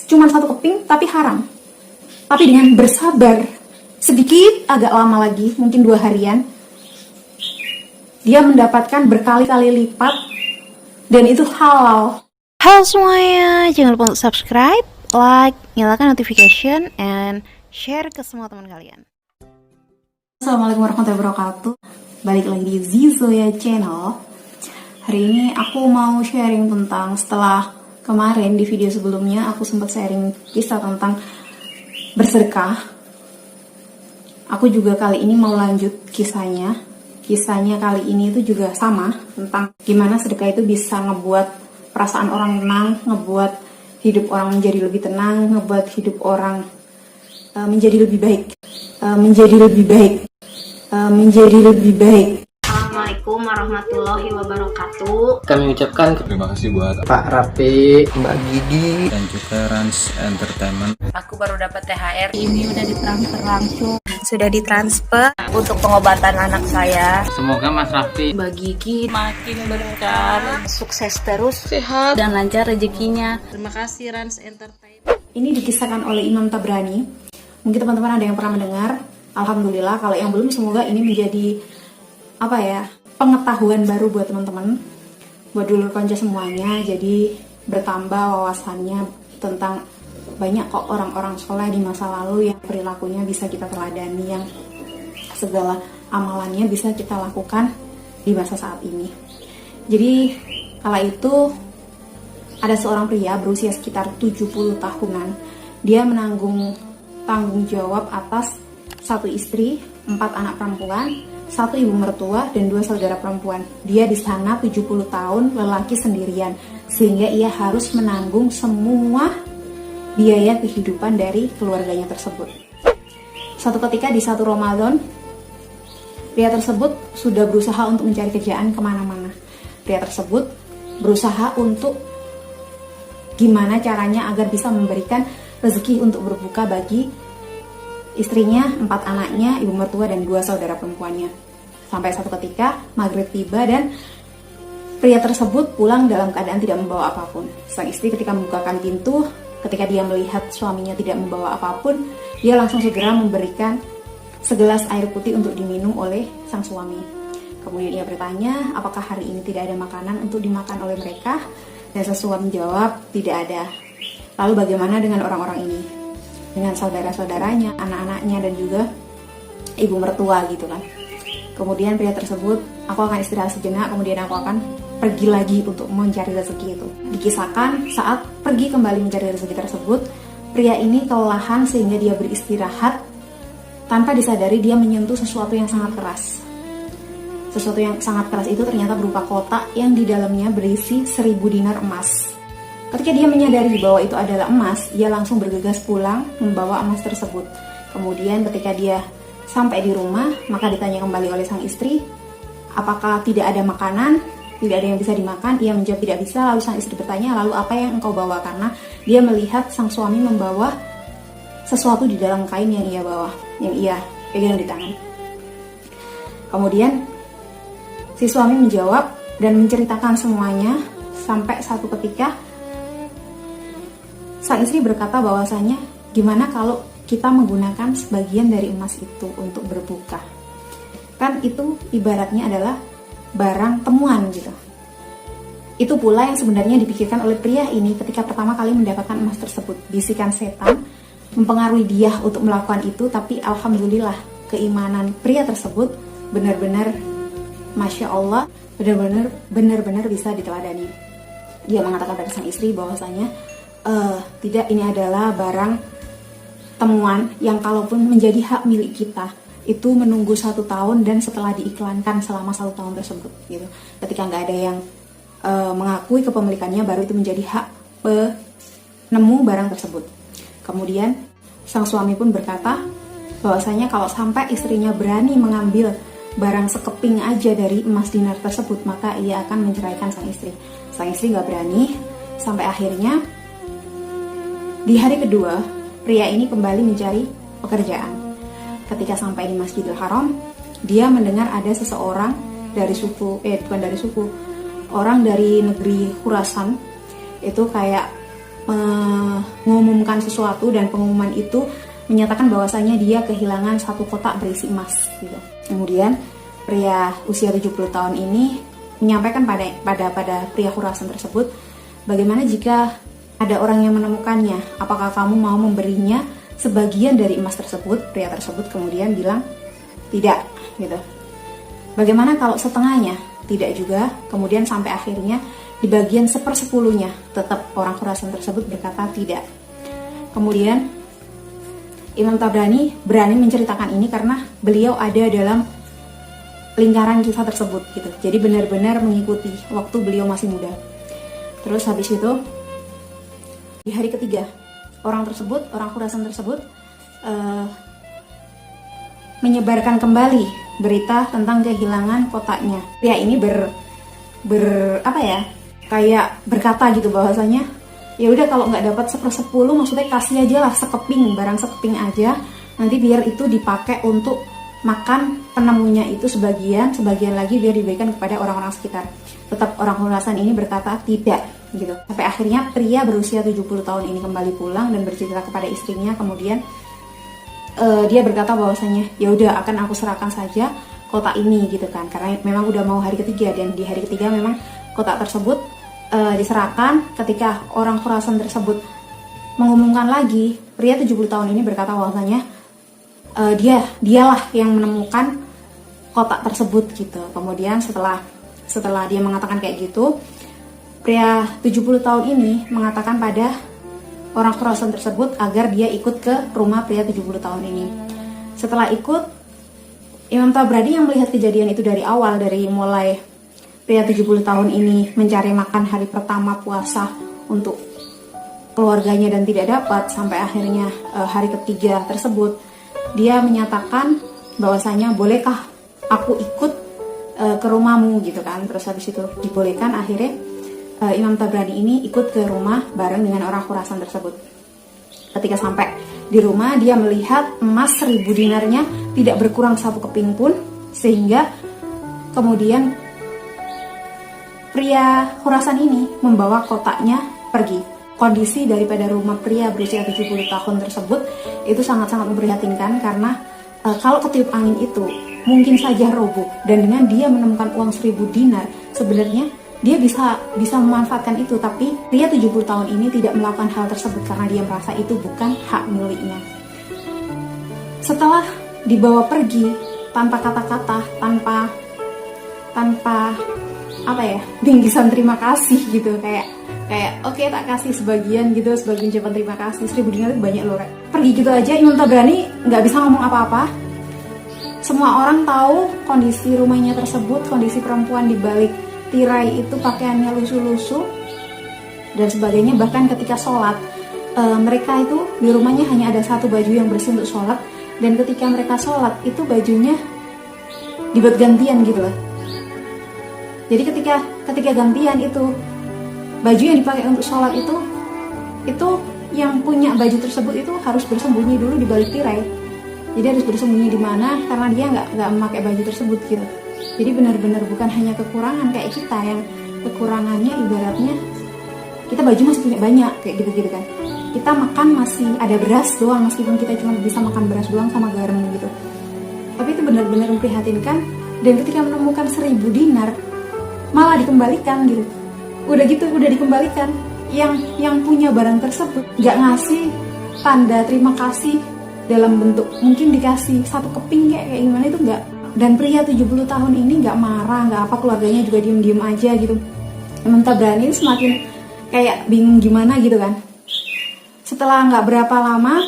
cuma satu keping tapi haram. Tapi dengan bersabar sedikit agak lama lagi, mungkin 2 harian, dia mendapatkan berkali-kali lipat dan itu halal. Halo semuanya, jangan lupa untuk subscribe, like, nyalakan notification, and share ke semua teman kalian. Assalamualaikum warahmatullahi wabarakatuh. Balik lagi di Zizoya Channel. Hari ini aku mau sharing tentang, setelah kemarin di video sebelumnya aku sempat sharing kisah tentang bersedekah. Aku juga kali ini mau lanjut kisahnya. Kisahnya kali ini itu juga sama, tentang gimana sedekah itu bisa ngebuat perasaan orang tenang, ngebuat hidup orang menjadi lebih tenang, ngebuat hidup orang menjadi lebih baik. Menjadi lebih baik. Assalamualaikum warahmatullahi wabarakatuh. Kami ucapkan terima kasih buat Pak Rapi, Mbak Gigi, dan juga Rans Entertainment. Aku baru dapat THR. Ini udah ditransfer langsung. Sudah ditransfer untuk pengobatan anak saya. semoga Mas Rafi, Mbak Gigi makin berkah, Sukses terus, sehat dan lancar rezekinya. Terima kasih Rans Entertainment. Ini dikisahkan oleh Imam Tabrani. Mungkin teman-teman ada yang pernah mendengar. Alhamdulillah, kalau yang belum, semoga ini menjadi pengetahuan baru buat teman-teman, buat dulur konco semuanya. Jadi bertambah wawasannya tentang banyak kok orang-orang soleh di masa lalu yang perilakunya bisa kita teladani, yang segala amalannya bisa kita lakukan di masa saat ini. Jadi kala itu ada seorang pria berusia sekitar 70 tahunan. Dia menanggung tanggung jawab atas 1 istri, 4 anak perempuan, 1 ibu mertua, dan 2 saudara perempuan. Dia di sana 70 tahun, lelaki sendirian, sehingga ia harus menanggung semua biaya kehidupan dari keluarganya tersebut. Suatu ketika di satu Ramadan, pria tersebut sudah berusaha untuk mencari kerjaan kemana-mana. Pria tersebut berusaha untuk gimana caranya agar bisa memberikan rezeki untuk berbuka bagi istrinya, 4 anaknya, ibu mertua, dan 2 saudara perempuannya. Sampai satu ketika maghrib tiba dan pria tersebut pulang dalam keadaan tidak membawa apapun. Sang istri ketika membukakan pintu, ketika dia melihat suaminya tidak membawa apapun, dia langsung segera memberikan segelas air putih untuk diminum oleh sang suami. Kemudian ia bertanya, apakah hari ini tidak ada makanan untuk dimakan oleh mereka? Dan sang suami menjawab, tidak ada. Lalu bagaimana dengan orang-orang ini? Dengan saudara-saudaranya, anak-anaknya, dan juga ibu mertua gitu kan. Kemudian pria tersebut, aku akan istirahat sejenak, kemudian aku akan pergi lagi untuk mencari rezeki itu. Dikisahkan saat pergi kembali mencari rezeki tersebut, pria ini kelelahan sehingga dia beristirahat. Tanpa disadari dia menyentuh sesuatu yang sangat keras. Sesuatu yang sangat keras itu ternyata berupa kotak yang di dalamnya berisi 1000 dinar emas. Ketika dia menyadari bahwa itu adalah emas, ia langsung bergegas pulang membawa emas tersebut. Kemudian ketika dia sampai di rumah, maka ditanya kembali oleh sang istri, apakah tidak ada makanan, tidak ada yang bisa dimakan? Ia menjawab tidak bisa. Lalu sang istri bertanya, lalu apa yang engkau bawa? Karena dia melihat sang suami membawa sesuatu di dalam kain yang ia bawa, yang ia pegang di tangan. Kemudian si suami menjawab dan menceritakan semuanya, sampai satu ketika sang istri berkata bahwasanya, gimana kalau kita menggunakan sebagian dari emas itu untuk berbuka? Kan itu ibaratnya adalah barang temuan gitu. Itu pula yang sebenarnya dipikirkan oleh pria ini ketika pertama kali mendapatkan emas tersebut. Bisikan setan mempengaruhi dia untuk melakukan itu, tapi alhamdulillah keimanan pria tersebut benar-benar Masya Allah, benar-benar bisa diteladani. Dia mengatakan pada sang istri bahwasanya, tidak, ini adalah barang temuan yang kalaupun menjadi hak milik kita, itu menunggu 1 tahun dan setelah diiklankan selama 1 tahun tersebut gitu. Ketika nggak ada yang mengakui kepemilikannya, baru itu menjadi hak penemu barang tersebut. Kemudian sang suami pun berkata bahwasanya kalau sampai istrinya berani mengambil barang sekeping aja dari emas dinar tersebut, maka ia akan menceraikan sang istri. Sang istri nggak berani, sampai akhirnya di hari kedua, pria ini kembali mencari pekerjaan. Ketika sampai di Masjidil Haram, dia mendengar ada seseorang dari orang dari negeri Khurasan, itu kayak mengumumkan sesuatu dan pengumuman itu menyatakan bahwasanya dia kehilangan satu kotak berisi emas gitu. Kemudian pria usia 70 tahun ini menyampaikan pada pria Khurasan tersebut, bagaimana jika ada orang yang menemukannya, apakah kamu mau memberinya sebagian dari emas tersebut? Pria tersebut kemudian bilang tidak gitu. Bagaimana kalau setengahnya? Tidak juga. Kemudian sampai akhirnya di bagian 1/10-nya tetap orang Khurasan tersebut berkata tidak. Kemudian Imam Tabrani berani menceritakan ini karena beliau ada dalam lingkaran kisah tersebut gitu. Jadi benar-benar mengikuti waktu beliau masih muda. Terus habis itu di hari ketiga orang Khurasan tersebut menyebarkan kembali berita tentang kehilangan kotaknya. Pria ini kayak berkata gitu bahwasanya ya udah kalau nggak dapat 1/10 maksudnya kasih aja lah sekeping, barang sekeping aja, nanti biar itu dipakai untuk makan penemunya itu sebagian lagi biar diberikan kepada orang-orang sekitar. Tetap orang Khurasan ini berkata tidak gitu. Sampai akhirnya pria berusia 70 tahun ini kembali pulang dan bercerita kepada istrinya. Kemudian dia berkata bahwasanya ya udah akan aku serahkan saja kotak ini gitu kan, karena memang udah mau hari ketiga, dan di hari ketiga memang kotak tersebut diserahkan. Ketika orang Khurasan tersebut mengumumkan lagi, pria 70 tahun ini berkata bahwasanya dialah yang menemukan kotak tersebut gitu. Kemudian setelah dia mengatakan kayak gitu, pria 70 tahun ini mengatakan pada orang Khurasan tersebut agar dia ikut ke rumah pria 70 tahun ini. Setelah ikut, Imam Tabrani yang melihat kejadian itu dari awal, dari mulai pria 70 tahun ini mencari makan hari pertama puasa untuk keluarganya dan tidak dapat, sampai akhirnya hari ketiga tersebut dia menyatakan bahwasanya bolehkah aku ikut ke rumahmu gitu kan. Terus habis itu dibolehkan, akhirnya Imam Tabrani ini ikut ke rumah bareng dengan orang Khurasan tersebut. Ketika sampai di rumah, dia melihat emas 1000 dinarnya tidak berkurang satu keping pun, sehingga kemudian pria Khurasan ini membawa kotaknya pergi. Kondisi daripada rumah pria berusia 70 tahun tersebut itu sangat-sangat memprihatinkan, karena kalau ketiup angin itu mungkin saja roboh, dan dengan dia menemukan uang 1000 dinar, sebenarnya dia bisa memanfaatkan itu, tapi pria 70 tahun ini tidak melakukan hal tersebut karena dia merasa itu bukan hak miliknya. Setelah dibawa pergi tanpa kata-kata, tanpa bingkisan terima kasih gitu, kayak oke, tak kasih sebagian gitu, sebagai ucapan terima kasih. 1000 dinar itu banyak loh, pergi gitu aja. Imam Tabrani nggak bisa ngomong apa-apa. Semua orang tahu kondisi rumahnya tersebut, kondisi perempuan di balik tirai itu pakaiannya lusuh-lusuh dan sebagainya. Bahkan ketika sholat, mereka itu di rumahnya hanya ada satu baju yang bersih untuk sholat, dan ketika mereka sholat itu bajunya dibuat gantian gitu loh. Jadi ketika gantian itu baju yang dipakai untuk sholat itu yang punya baju tersebut itu harus bersembunyi dulu di balik tirai. Jadi harus bersembunyi di mana, karena dia nggak memakai baju tersebut gitu. Jadi benar-benar bukan hanya kekurangan kayak kita, yang kekurangannya ibaratnya kita baju masih punya banyak kayak gitu-gitu kan. Kita makan masih ada beras doang, meskipun kita cuma bisa makan beras doang sama garam gitu. Tapi itu benar-benar memprihatinkan. Dan ketika menemukan 1000 dinar malah dikembalikan gitu. Udah dikembalikan. Yang punya barang tersebut nggak ngasih tanda terima kasih dalam bentuk mungkin dikasih satu keping kayak gimana, itu nggak. Dan pria 70 tahun ini nggak marah, nggak apa, keluarganya juga diem-diem aja gitu. Imam Tabrani semakin kayak bingung gimana gitu kan. Setelah nggak berapa lama,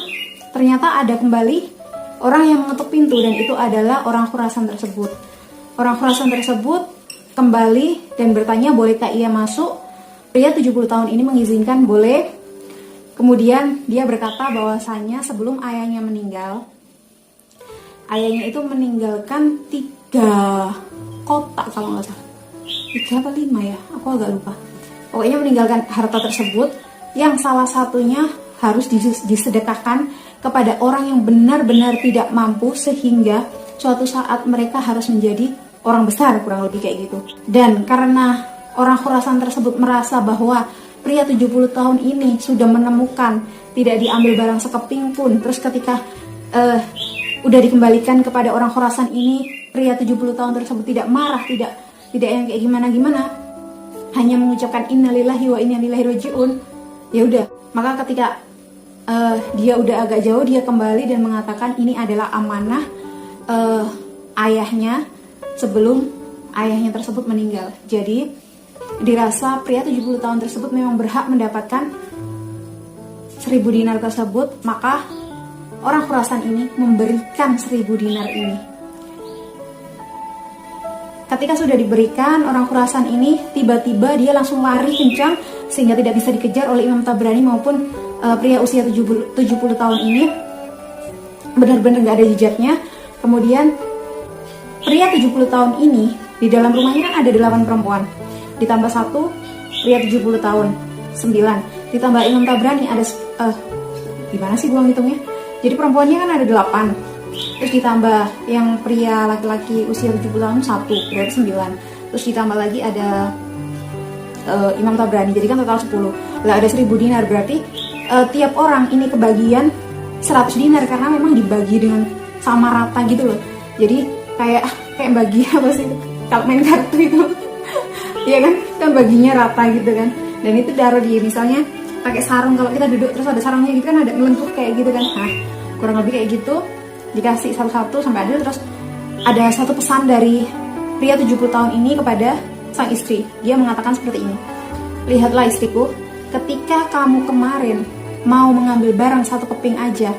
ternyata ada kembali orang yang mengetuk pintu, dan itu adalah orang Khurasan tersebut. Orang Khurasan tersebut kembali dan bertanya bolehkah ia masuk. Pria 70 tahun ini mengizinkan boleh. Kemudian dia berkata bahwasanya sebelum ayahnya meninggal, ayahnya itu meninggalkan 3 kotak kalau nggak salah, 3 apa 5 ya, aku agak lupa. Pokoknya meninggalkan harta tersebut yang salah satunya harus disedekahkan kepada orang yang benar-benar tidak mampu, sehingga suatu saat mereka harus menjadi orang besar, kurang lebih kayak gitu. Dan karena orang Khurasan tersebut merasa bahwa pria 70 tahun ini sudah menemukan, tidak diambil barang sekeping pun. Terus ketika udah dikembalikan kepada orang Khurasan ini, pria 70 tahun tersebut tidak marah, tidak yang kayak gimana-gimana, hanya mengucapkan innalillahi wa inna ilaihi rajiun. Ya udah, maka ketika dia udah agak jauh, dia kembali dan mengatakan ini adalah amanah ayahnya sebelum ayahnya tersebut meninggal. Jadi dirasa pria 70 tahun tersebut memang berhak mendapatkan 1000 dinar tersebut, maka orang Khurasan ini memberikan 1000 dinar ini. Ketika sudah diberikan, orang Khurasan ini tiba-tiba dia langsung lari kencang sehingga tidak bisa dikejar oleh Imam Tabrani maupun pria usia 70 tahun ini. Benar-benar gak ada jejaknya. Kemudian pria 70 tahun ini, di dalam rumahnya kan ada 8 perempuan, ditambah 1 pria 70 tahun, 9, ditambah Imam Tabrani ada gimana sih gua ngitungnya? Jadi perempuannya kan ada 8, terus ditambah yang pria laki-laki usia 70 tahun 1, berarti 9, terus ditambah lagi ada Imam Tabrani, jadi kan total 10. Lah ada 1000 dinar, berarti tiap orang ini kebagian 100 dinar karena memang dibagi dengan sama rata gitu loh. Jadi kayak bagi apa sih kalau main kartu itu ya kan baginya rata gitu kan. Dan itu taruh di, misalnya pakai sarung, kalau kita duduk terus ada sarungnya gitu kan, ada melengkung kayak gitu kan. Nah kurang lebih kayak gitu, dikasih satu-satu sampai adil. Terus ada satu pesan dari pria 70 tahun ini kepada sang istri. Dia mengatakan seperti ini, lihatlah istriku, ketika kamu kemarin mau mengambil barang 1 keping aja,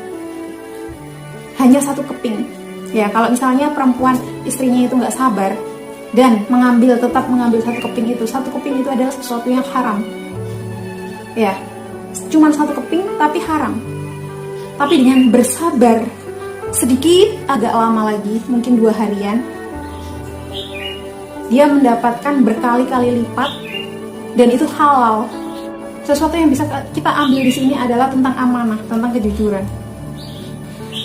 hanya 1 keping ya, kalau misalnya perempuan istrinya itu nggak sabar dan tetap mengambil 1 keping itu, 1 keping itu adalah sesuatu yang haram ya, cuman 1 keping tapi haram. Tapi dengan bersabar sedikit agak lama lagi, mungkin 2 harian, dia mendapatkan berkali-kali lipat dan itu halal. Sesuatu yang bisa kita ambil di sini adalah tentang amanah, tentang kejujuran.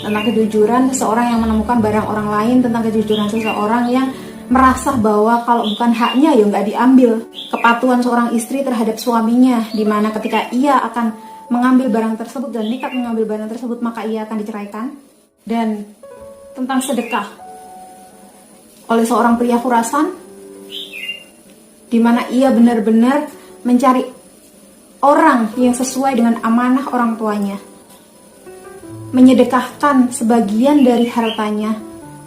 Tentang kejujuran seseorang yang menemukan barang orang lain, tentang kejujuran seseorang yang merasa bahwa kalau bukan haknya ya nggak diambil. Kepatuhan seorang istri terhadap suaminya, di mana ketika ia akan mengambil barang tersebut dan nekat mengambil barang tersebut, maka ia akan diceraikan. Dan tentang sedekah oleh seorang pria Khurasan, di mana ia benar-benar mencari orang yang sesuai dengan amanah orang tuanya, menyedekahkan sebagian dari hartanya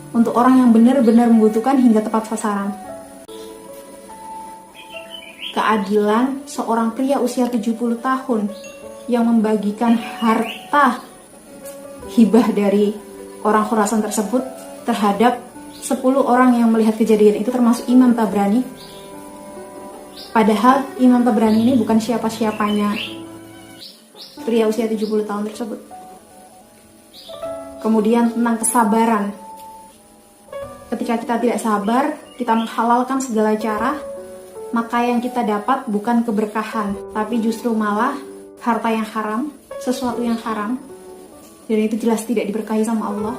untuk orang yang benar-benar membutuhkan hingga tepat sasaran. Keadilan seorang pria usia 70 tahun yang membagikan harta hibah dari orang Khurasan tersebut terhadap 10 orang yang melihat kejadian itu, termasuk Imam Tabrani. Padahal Imam Tabrani ini bukan siapa-siapanya pria usia 70 tahun tersebut. Kemudian tentang kesabaran. Ketika kita tidak sabar, kita menghalalkan segala cara, maka yang kita dapat bukan keberkahan, tapi justru malah harta yang haram, sesuatu yang haram. Dan itu jelas tidak diberkahi sama Allah.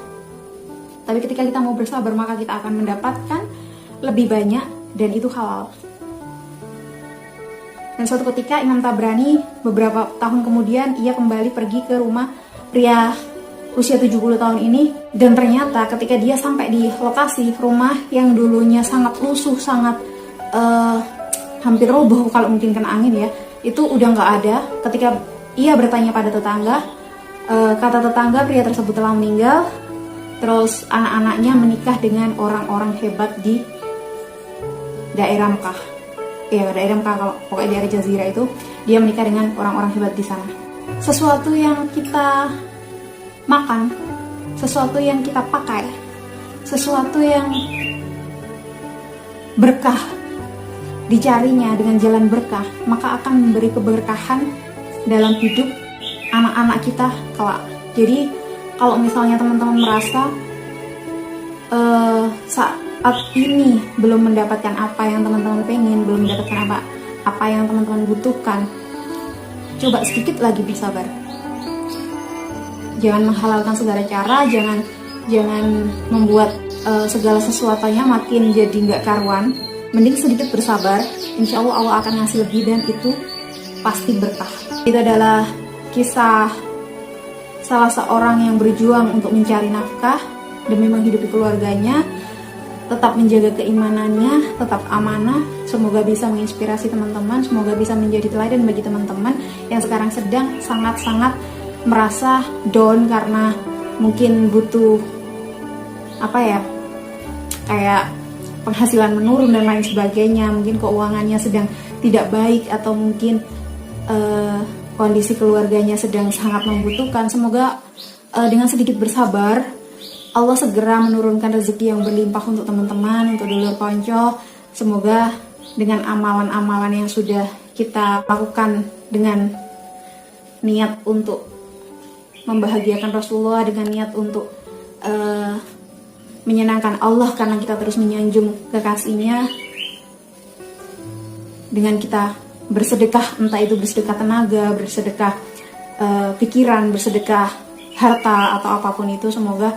Tapi ketika kita mau bersabar, maka kita akan mendapatkan lebih banyak dan itu halal. Dan suatu ketika Imam Tabrani beberapa tahun kemudian ia kembali pergi ke rumah pria usia 70 tahun ini, dan ternyata ketika dia sampai di lokasi rumah yang dulunya sangat lusuh, sangat hampir roboh kalau mungkin kena angin ya, itu udah nggak ada. Ketika ia bertanya pada tetangga, kata tetangga pria tersebut telah meninggal, terus anak-anaknya menikah dengan orang-orang hebat di daerah Mekah. Ya, daerah Mekah, kalau pokoknya daerah Jazirah itu, dia menikah dengan orang-orang hebat di sana. Sesuatu yang kita makan, sesuatu yang kita pakai, sesuatu yang berkah dicarinya dengan jalan berkah, maka akan memberi keberkahan dalam hidup anak-anak kita kelak. Jadi kalau misalnya teman-teman merasa saat ini belum mendapatkan apa yang teman-teman pengen, belum mendapatkan apa yang teman-teman butuhkan, coba sedikit lagi bersabar. Jangan menghalalkan segala cara, jangan membuat segala sesuatunya makin jadi nggak karuan. Mending sedikit bersabar, insya Allah Allah akan ngasih lebih, dan itu pasti berkah. Itu adalah kisah salah seorang yang berjuang untuk mencari nafkah demi menghidupi keluarganya, tetap menjaga keimanannya, tetap amanah. Semoga bisa menginspirasi teman-teman, semoga bisa menjadi teladan bagi teman-teman yang sekarang sedang sangat-sangat merasa down karena mungkin butuh kayak penghasilan menurun dan lain sebagainya, mungkin keuangannya sedang tidak baik atau mungkin kondisi keluarganya sedang sangat membutuhkan. Semoga dengan sedikit bersabar Allah segera menurunkan rezeki yang berlimpah untuk teman-teman, untuk dulur konco. Semoga dengan amalan-amalan yang sudah kita lakukan dengan niat untuk membahagiakan Rasulullah, dengan niat untuk menyenangkan Allah karena kita terus menyanjung kekasihnya, dengan kita bersedekah, entah itu bersedekah tenaga, bersedekah pikiran, bersedekah harta atau apapun itu, semoga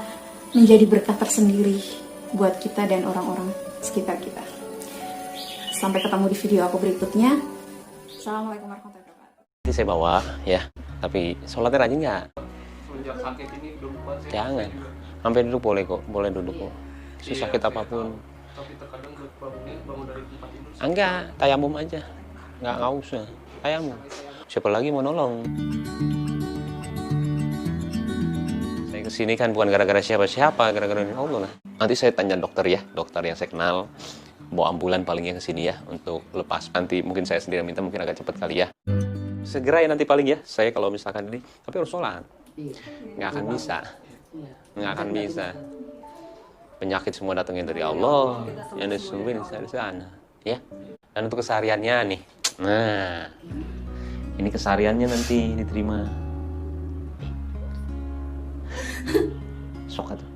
menjadi berkah tersendiri buat kita dan orang-orang sekitar kita. Sampai ketemu di video aku berikutnya. Assalamualaikum warahmatullahi wabarakatuh. Saya bawa ya, tapi sholatnya rajin nggak? Jangan. Sampai duduk boleh kok, boleh duduk kok. Susakit apapun. Tapi terkadang bangun dari tempat tidur. Enggak, tayamum aja. Nggak usah. Tayamum. Siapa lagi mau nolong? Saya kesini kan bukan gara-gara siapa-siapa, gara-gara Allah lah. Nanti saya tanya dokter ya, dokter yang saya kenal. Bawa ambulan palingnya kesini ya, untuk lepas. Nanti mungkin saya sendiri minta, mungkin agak cepat kali ya. Segera ya nanti paling ya, saya kalau misalkan ini. Tapi harus sholat. Nggak akan bisa. Nggak akan bisa. Penyakit semua datangnya dari Allah, yang disungguhin di sana ya. Dan untuk kesehariannya nih, nah ini kesehariannya nanti diterima sok atau